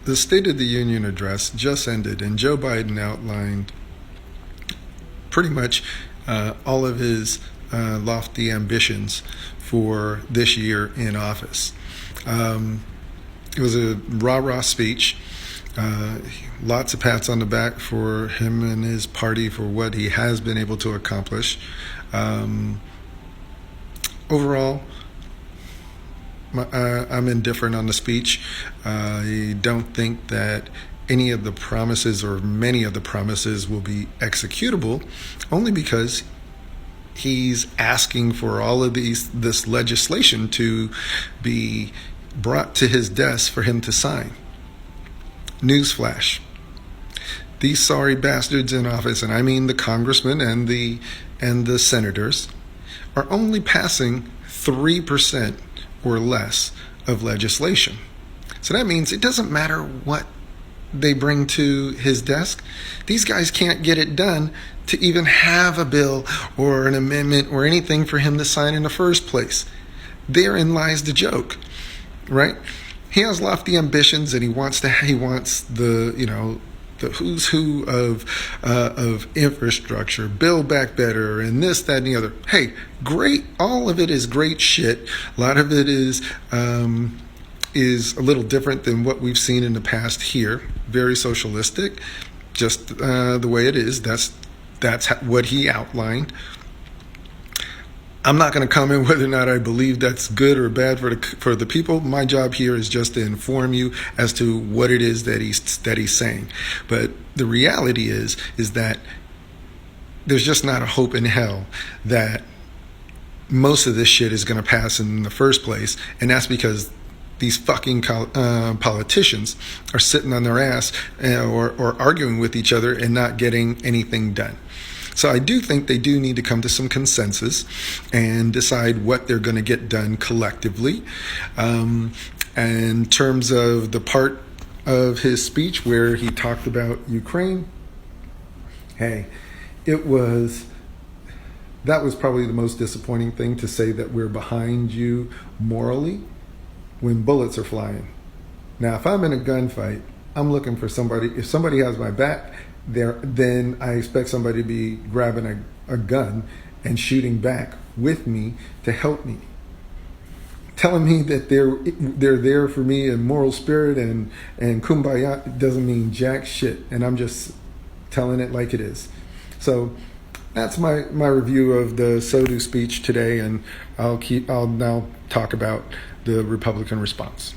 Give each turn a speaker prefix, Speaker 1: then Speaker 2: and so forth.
Speaker 1: The State of the Union address just ended, and Joe Biden outlined pretty much all of his lofty ambitions for this year in office. It was a rah-rah speech. Lots of pats on the back for him and his party for what he has been able to accomplish. Overall, I'm indifferent on the speech. I don't think that any of the promises or many of the promises will be executable, only because he's asking for all of this legislation to be brought to his desk for him to sign. Newsflash. These sorry bastards in office, and I mean the congressmen and the senators, are only passing 3% or less of legislation. So that means it doesn't matter what they bring to his desk. These guys can't get it done to even have a bill or an amendment or anything for him to sign in the first place. Therein lies the joke, right? He has lofty ambitions, and he wants the who's who of infrastructure, build back better, and this, that, and the other. Hey, great! All of it is great shit. A lot of it is a little different than what we've seen in the past here. Very socialistic, just the way it is. That's what he outlined. I'm not going to comment whether or not I believe that's good or bad for the people. My job here is just to inform you as to what it is that he's saying. But the reality is that there's just not a hope in hell that most of this shit is going to pass in the first place, and that's because these fucking politicians are sitting on their ass or arguing with each other and not getting anything done. So I do think they do need to come to some consensus and decide what they're going to get done collectively. In terms of the part of his speech where he talked about Ukraine, hey, that was probably the most disappointing thing, to say that we're behind you morally when bullets are flying. Now, if I'm in a gunfight, I'm looking for somebody. If somebody has my back, then I expect somebody to be grabbing a gun and shooting back with me to help me. Telling me that they're there for me in moral spirit and kumbaya doesn't mean jack shit, and I'm just telling it like it is. So that's my review of the Sodu speech today, and I'll now talk about the Republican response.